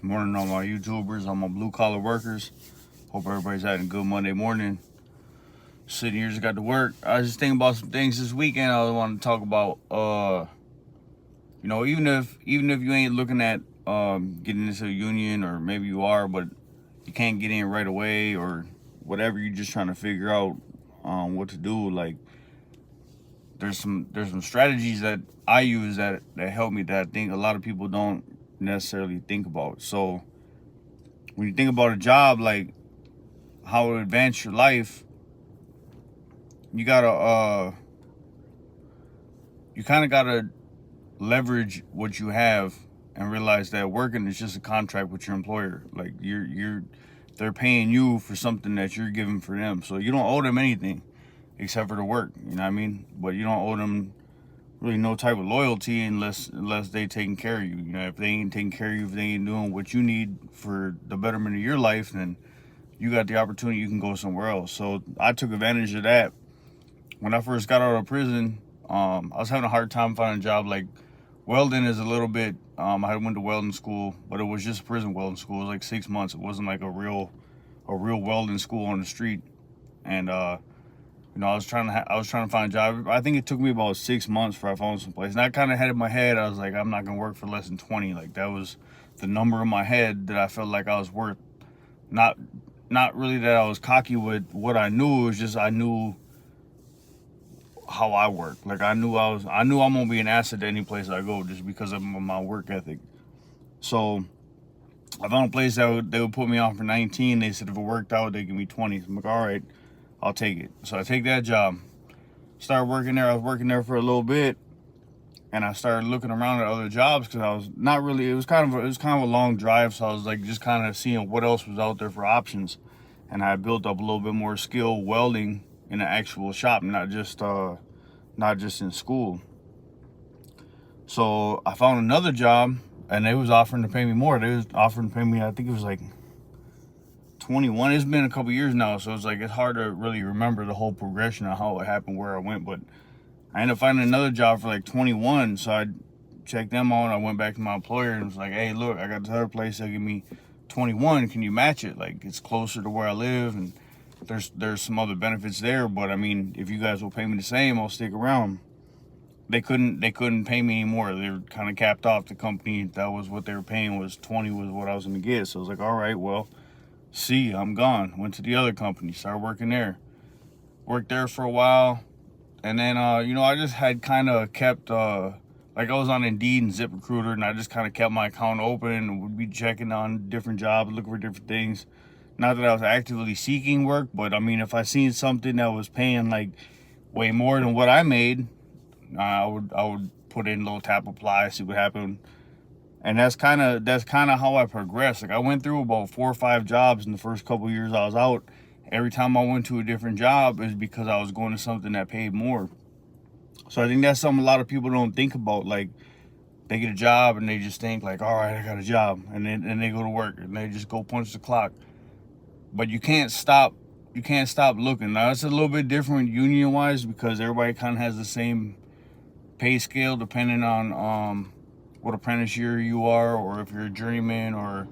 Morning, all my YouTubers, all my blue collar workers. Hope everybody's having a good Monday morning. Sitting here, just got to work. I was just thinking about some things this weekend. I want to talk about. Even if you ain't looking at getting into a union, or maybe you are, but you can't get in right away, or whatever. You're just trying to figure out what to do. Like, there's some strategies that I use that help me, that I think a lot of people don't necessarily think about. So when you think about a job, like how to advance your life, you gotta you kind of gotta leverage what you have and realize that working is just a contract with your employer. Like they're paying you for something that you're giving for them, so you don't owe them anything except for the work. You know what I mean? But you don't owe them really no type of loyalty unless they taking care of you. You know, if they ain't taking care of you, if they ain't doing what you need for the betterment of your life, then you got the opportunity, you can go somewhere else. So I took advantage of that. When I first got out of prison, I was having a hard time finding a job. Like, welding is a little bit, I went to welding school, but it was just prison welding school. It was like 6 months. It wasn't like a real welding school on the street. And I was trying to find a job. I think it took me about 6 months before I found some place. And I kind of had in my head, I was like, I'm not gonna work for less than 20. Like, that was the number in my head that I felt like I was worth. Not really that I was cocky with what I knew. It was just I knew how I work. Like, I knew I'm gonna be an asset to any place I go just because of my work ethic. So I found a place that they would put me on for 19. They said if it worked out, they'd give me 20. So I'm like, all right, I'll take it. So I take that job, started working there. I was working there for a little bit, and I started looking around at other jobs because I was not really. It was kind of a long drive, so I was like just kind of seeing what else was out there for options. And I built up a little bit more skill welding in an actual shop, not just in school. So I found another job, and they was offering to pay me more. They was offering to pay me, I think it was like 21. It's been a couple years now, so it's like it's hard to really remember the whole progression of how it happened, where I went. But I ended up finding another job for like 21. So I checked them on. I went back to my employer and was like, hey, look, I got this other place that give me 21. Can you match it? Like, it's closer to where I live, and there's some other benefits there. But I mean, if you guys will pay me the same, I'll stick around. They couldn't pay me anymore. They were kind of capped off. The company, that was what they were paying, was 20 was what I was gonna get. So I was like, all right, well, see, I'm gone. Went to the other company, started working there. Worked there for a while, and then I just had kind of kept like, I was on Indeed and ZipRecruiter, and I just kind of kept my account open and would be checking on different jobs, looking for different things. Not that I was actively seeking work, but I mean, if I seen something that was paying like way more than what I made, I would put in a little tap apply, see what happened. And that's kind of how I progressed. Like, I went through about 4 or 5 jobs in the first couple of years I was out. Every time I went to a different job, is because I was going to something that paid more. So I think that's something a lot of people don't think about. Like, they get a job and they just think like, all right, I got a job, and then they go to work and they just go punch the clock. But you can't stop looking. Now, it's a little bit different union wise, because everybody kind of has the same pay scale depending on what apprentice year you are, or if you're a journeyman or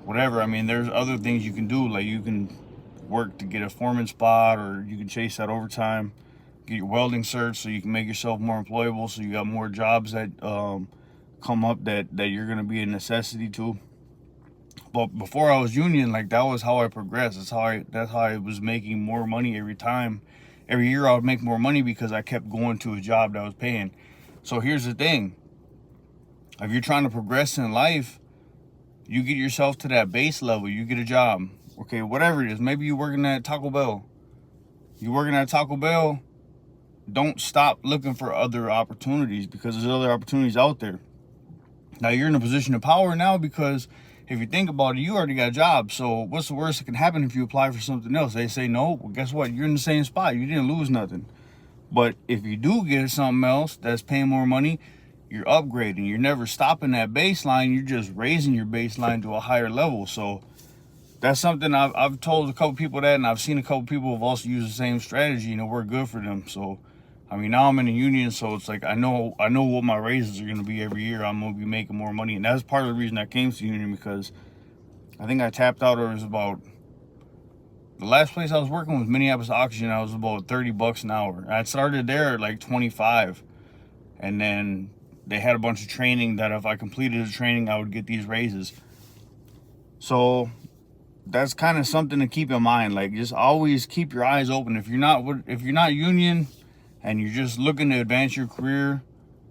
whatever. I mean, there's other things you can do. Like, you can work to get a foreman spot, or you can chase that overtime, get your welding cert so you can make yourself more employable, so you got more jobs that come up that you're going to be a necessity to. But before I was union, like, that was how I progressed. That's how I was making more money every time. Every year I would make more money because I kept going to a job that was paying. So here's the thing. If you're trying to progress in life, you get yourself to that base level. You get a job. Okay, whatever it is. Maybe you're working at Taco Bell. Don't stop looking for other opportunities, because there's other opportunities out there. Now, you're in a position of power now, because if you think about it, you already got a job. So what's the worst that can happen if you apply for something else? They say no. Well, guess what? You're in the same spot. You didn't lose nothing. But if you do get something else that's paying more money, you're upgrading. You're never stopping that baseline. You're just raising your baseline to a higher level. So that's something I've told a couple people that, and I've seen a couple people have also used the same strategy, and it worked good for them. So I mean, now I'm in a union, so it's like I know what my raises are gonna be every year. I'm gonna be making more money, and that's part of the reason I came to the union, because I think I tapped out. It was about, the last place I was working was Minneapolis Oxygen. I was about $30 an hour. I started there at like 25, and then they had a bunch of training that if I completed the training, I would get these raises. So that's kind of something to keep in mind. Like, just always keep your eyes open. If you're not union and you're just looking to advance your career,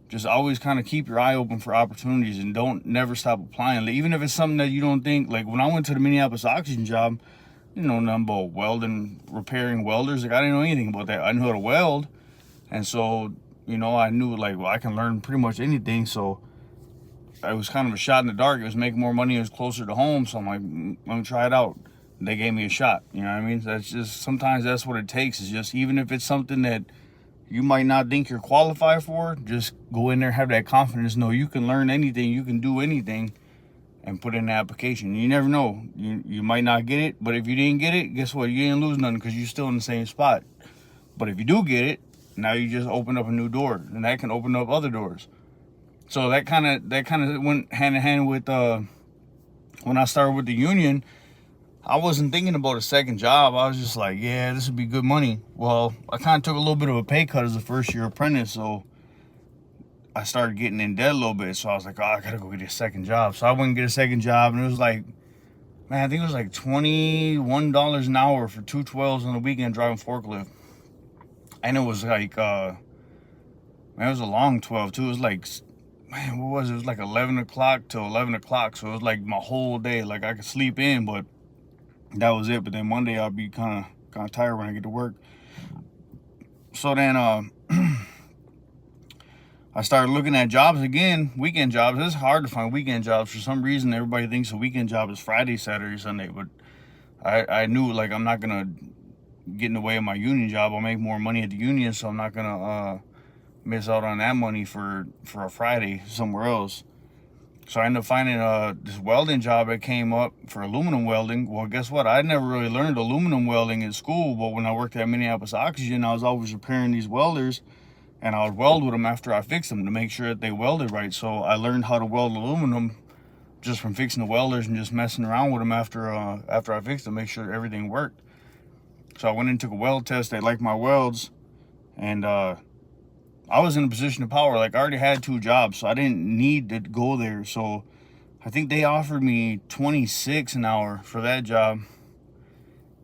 just always kind of keep your eye open for opportunities, and don't never stop applying. Like, even if it's something that you don't think, like when I went to the Minneapolis Oxygen job, you know nothing about welding, repairing welders. Like, I didn't know anything about that. I knew how to weld, and so, you know, I knew, like, well, I can learn pretty much anything. So it was kind of a shot in the dark. It was making more money. It was closer to home. So I'm like, let me try it out. And they gave me a shot. You know what I mean? That's just, sometimes that's what it takes, is just, even if it's something that you might not think you're qualified for, just go in there, have that confidence, know you can learn anything, you can do anything, and put in the application. You never know. You might not get it, but if you didn't get it, guess what? You didn't lose nothing, because you're still in the same spot. But if you do get it, now you just open up a new door, and that can open up other doors. So that kind of went hand in hand with when I started with the union. I wasn't thinking about a second job. I was just like, yeah, this would be good money. Well, I kind of took a little bit of a pay cut as a first-year apprentice, so I started getting in debt a little bit. So I was like, oh, I gotta go get a second job. So I went and get a second job, and it was like, man, I think it was like $21 an hour for 212s on the weekend driving forklift. And it was like, man, it was a long 12 too. It was like, man, what was it? It was like 11 o'clock to 11 o'clock. So it was like my whole day. Like, I could sleep in, but that was it. But then Monday I'll be kind of tired when I get to work. So then I started looking at jobs again, weekend jobs. It's hard to find weekend jobs. For some reason, everybody thinks a weekend job is Friday, Saturday, Sunday. But I knew, like, I'm not gonna get in the way of my union job. I'll make more money at the union, so I'm not gonna miss out on that money for a Friday somewhere else. So I ended up finding this welding job that came up for aluminum welding. Well, guess what? I never really learned aluminum welding in school, but when I worked at Minneapolis Oxygen, I was always repairing these welders, and I would weld with them after I fixed them to make sure that they welded right. So I learned how to weld aluminum just from fixing the welders and just messing around with them after I fixed them, make sure everything worked. So I went and took a weld test. They liked my welds, and I was in a position of power. Like, I already had 2 jobs, so I didn't need to go there. So I think they offered me $26 an hour for that job.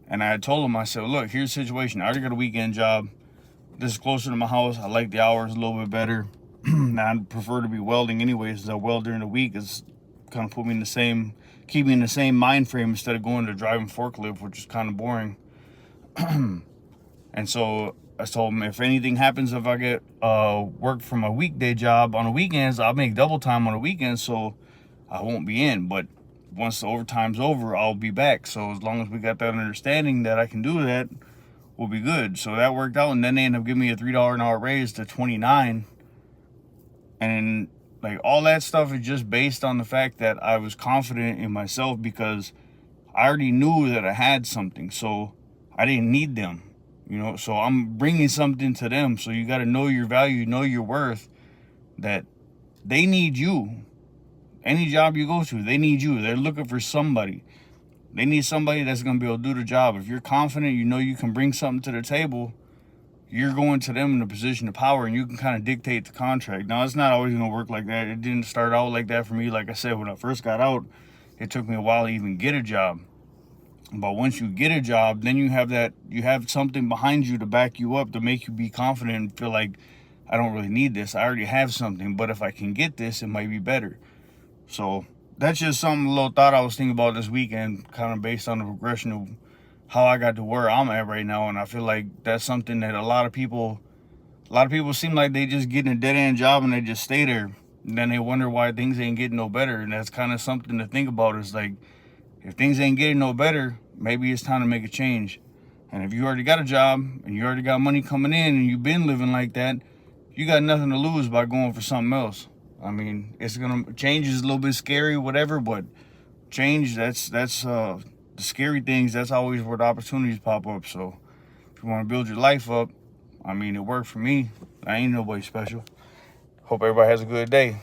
And I told them, I said, look, here's the situation. I already got a weekend job. This is closer to my house. I like the hours a little bit better. And I prefer to be welding anyways, as I weld during the week. It's kind of put me in the same, keep me in the same mind frame instead of going to driving forklift, which is kind of boring. And so I told him, if anything happens, if I get work from a weekday job on the weekends, I'll make double time on the weekends, so I won't be in. But once the overtime's over, I'll be back. So as long as we got that understanding that I can do that, we'll be good. So that worked out, and then they ended up giving me a $3 an hour raise to 29. And like, all that stuff is just based on the fact that I was confident in myself, because I already knew that I had something, so I didn't need them. You know, so I'm bringing something to them. So you got to know your value, know your worth, that they need you. Any job you go to, they need you. They're looking for somebody. They need somebody that's going to be able to do the job. If you're confident, you know you can bring something to the table, you're going to them in a position of power, and you can kind of dictate the contract. Now, it's not always going to work like that. It didn't start out like that for me. Like I said, when I first got out, it took me a while to even get a job. But once you get a job, then you have something behind you to back you up, to make you be confident and feel like, I don't really need this. I already have something, but if I can get this, it might be better. So that's just a little thought I was thinking about this weekend, kind of based on the progression of how I got to where I'm at right now. And I feel like that's something that a lot of people seem like they just get in a dead-end job and they just stay there. And then they wonder why things ain't getting no better. And that's kind of something to think about. Is like, if things ain't getting no better, maybe it's time to make a change. And if you already got a job and you already got money coming in and you've been living like that, you got nothing to lose by going for something else. I mean, change is a little bit scary, whatever, but change, that's the scary things. That's always where the opportunities pop up. So if you want to build your life up, I mean, it worked for me. I ain't nobody special. Hope everybody has a good day.